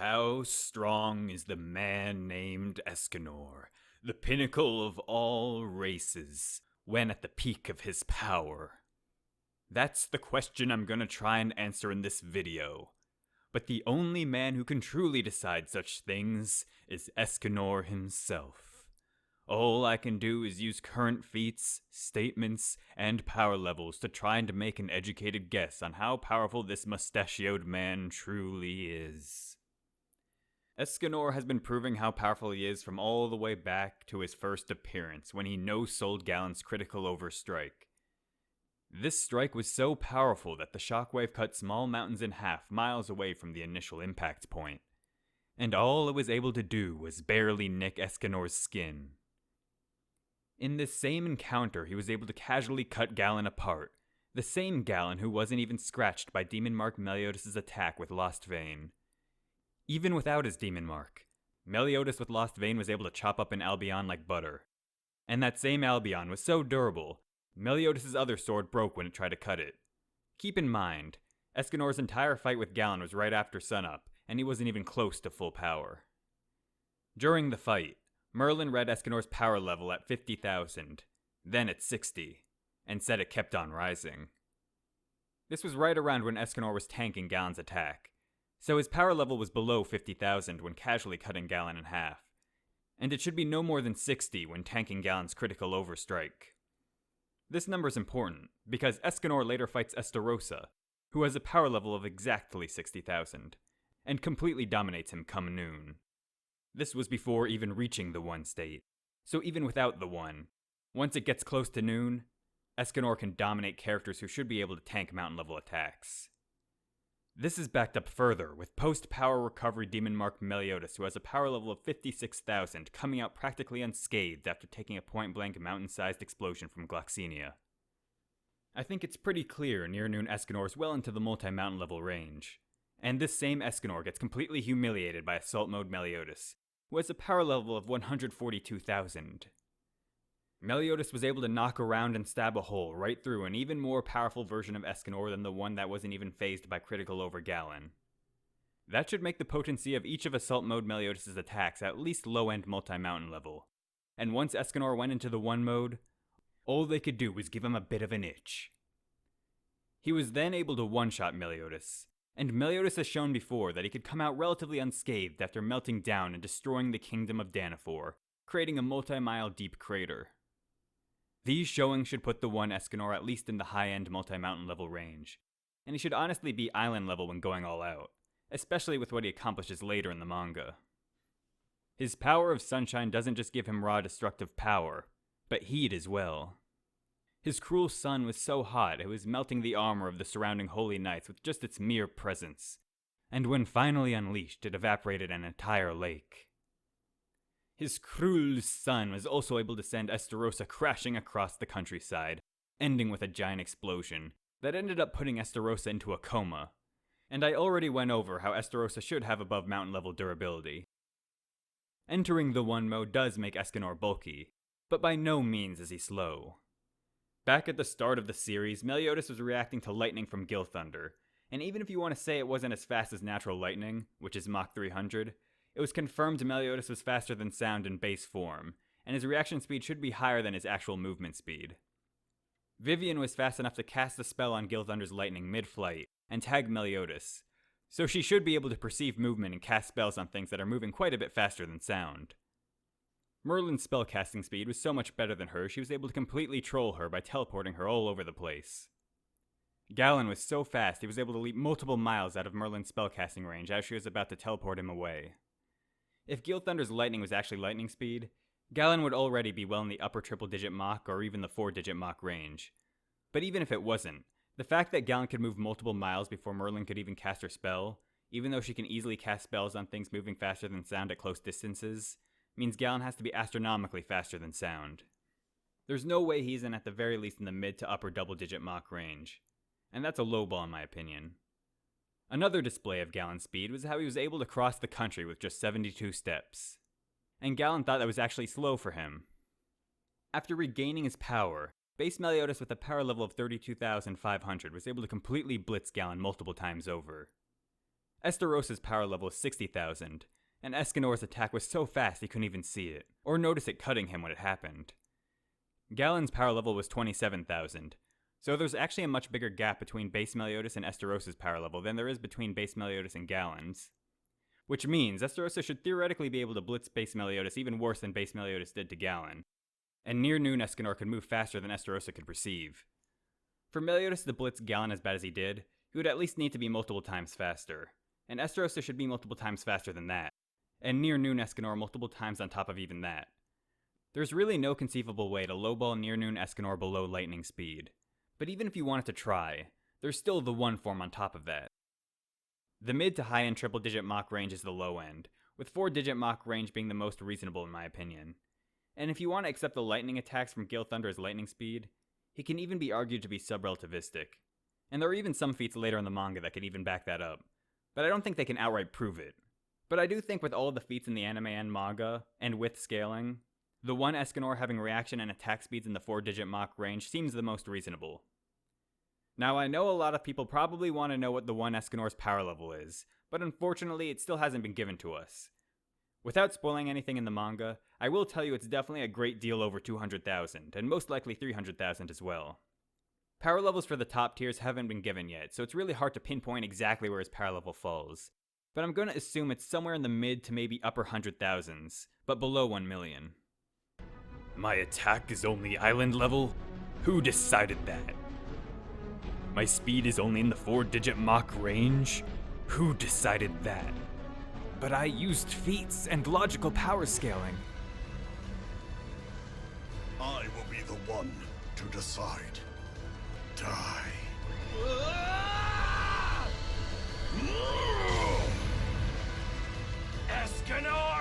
How strong is the man named Escanor, the pinnacle of all races, when at the peak of his power? That's the question I'm gonna try and answer in this video. But the only man who can truly decide such things is Escanor himself. All I can do is use current feats, statements, and power levels to try and make an educated guess on how powerful this mustachioed man truly is. Escanor has been proving how powerful he is from all the way back to his first appearance when he no-sold Galen's critical overstrike. This strike was so powerful that the shockwave cut small mountains in half miles away from the initial impact point. And all it was able to do was barely nick Escanor's skin. In this same encounter, he was able to casually cut Galen apart, the same Galen who wasn't even scratched by Demon Mark Meliodas' attack with Lost Vein. Even without his Demon Mark, Meliodas with Lost Vein was able to chop up an Albion like butter. And that same Albion was so durable, Meliodas' other sword broke when it tried to cut it. Keep in mind, Escanor's entire fight with Galen was right after sunup, and he wasn't even close to full power. During the fight, Merlin read Escanor's power level at 50,000, then at 60, and said it kept on rising. This was right around when Escanor was tanking Galen's attack, so his power level was below 50,000 when casually cutting Galen in half, and it should be no more than 60 when tanking Galen's critical overstrike. This number is important, because Escanor later fights Estarossa, who has a power level of exactly 60,000, and completely dominates him come noon. This was before even reaching the 1 state, so even without the 1, once it gets close to noon, Escanor can dominate characters who should be able to tank mountain level attacks. This is backed up further with post-power recovery Demon Mark Meliodas, who has a power level of 56,000, coming out practically unscathed after taking a point-blank mountain-sized explosion from Gloxenia. I think it's pretty clear near noon Escanor is well into the multi-mountain level range, and this same Escanor gets completely humiliated by Assault Mode Meliodas, who has a power level of 142,000. Meliodas was able to knock around and stab a hole right through an even more powerful version of Escanor than the one that wasn't even phased by critical over Galen. That should make the potency of each of Assault Mode Meliodas' attacks at least low-end multi-mountain level, and once Escanor went into the 1 mode, all they could do was give him a bit of an itch. He was then able to one-shot Meliodas, and Meliodas has shown before that he could come out relatively unscathed after melting down and destroying the kingdom of Danafor, creating a multi-mile deep crater. These showings should put the 1 Escanor at least in the high-end multi-mountain level range, and he should honestly be island level when going all out, especially with what he accomplishes later in the manga. His power of sunshine doesn't just give him raw destructive power, but heat as well. His cruel sun was so hot it was melting the armor of the surrounding holy knights with just its mere presence, and when finally unleashed, it evaporated an entire lake. His cruel sun was also able to send Estarossa crashing across the countryside, ending with a giant explosion that ended up putting Estarossa into a coma, and I already went over how Estarossa should have above mountain level durability. Entering the 1 mode does make Escanor bulky, but by no means is he slow. Back at the start of the series, Meliodas was reacting to lightning from Gil Thunder, and even if you want to say it wasn't as fast as natural lightning, which is Mach 300, it was confirmed Meliodas was faster than sound in base form, and his reaction speed should be higher than his actual movement speed. Vivian was fast enough to cast a spell on Gil Thunder's lightning mid-flight and tag Meliodas, so she should be able to perceive movement and cast spells on things that are moving quite a bit faster than sound. Merlin's spellcasting speed was so much better than hers, she was able to completely troll her by teleporting her all over the place. Galen was so fast he was able to leap multiple miles out of Merlin's spellcasting range as she was about to teleport him away. If Gil Thunder's lightning was actually lightning speed, Galen would already be well in the upper triple-digit Mach or even the 4-digit Mach range. But even if it wasn't, the fact that Galen could move multiple miles before Merlin could even cast her spell, even though she can easily cast spells on things moving faster than sound at close distances, means Galen has to be astronomically faster than sound. There's no way he's in at the very least in the mid to upper double-digit Mach range, and that's a low ball in my opinion. Another display of Galen's speed was how he was able to cross the country with just 72 steps, and Galen thought that was actually slow for him. After regaining his power, base Meliodas with a power level of 32,500 was able to completely blitz Galen multiple times over. Estarosa's power level is 60,000, and Escanor's attack was so fast he couldn't even see it, or notice it cutting him when it happened. Galen's power level was 27,000, so there's actually a much bigger gap between base Meliodas and Estarosa's power level than there is between base Meliodas and Galen's. Which means Estarosa should theoretically be able to blitz base Meliodas even worse than base Meliodas did to Galen, and near noon Escanor could move faster than Estarosa could perceive. For Meliodas to blitz Galen as bad as he did, he would at least need to be multiple times faster, and Estarosa should be multiple times faster than that, and near noon Escanor multiple times on top of even that. There's really no conceivable way to lowball near noon Escanor below lightning speed, but even if you wanted to try, there's still the one form on top of that. The mid to high end triple digit Mach range is the low end, with 4-digit Mach range being the most reasonable in my opinion. And if you want to accept the lightning attacks from Gale Thunder as lightning speed, he can even be argued to be sub-relativistic. And there are even some feats later in the manga that can even back that up, but I don't think they can outright prove it. But I do think with all of the feats in the anime and manga, and with scaling, the one Escanor having reaction and attack speeds in the 4-digit Mach range seems the most reasonable. Now I know a lot of people probably want to know what the one Escanor's power level is, but unfortunately it still hasn't been given to us. Without spoiling anything in the manga, I will tell you it's definitely a great deal over 200,000, and most likely 300,000 as well. Power levels for the top tiers haven't been given yet, so it's really hard to pinpoint exactly where his power level falls, but I'm going to assume it's somewhere in the mid to maybe upper 100,000s, but below 1 million. My attack is only island level? Who decided that? My speed is only in the 4-digit Mach range? Who decided that? But I used feats and logical power scaling. I will be the one to decide. Die. Escanor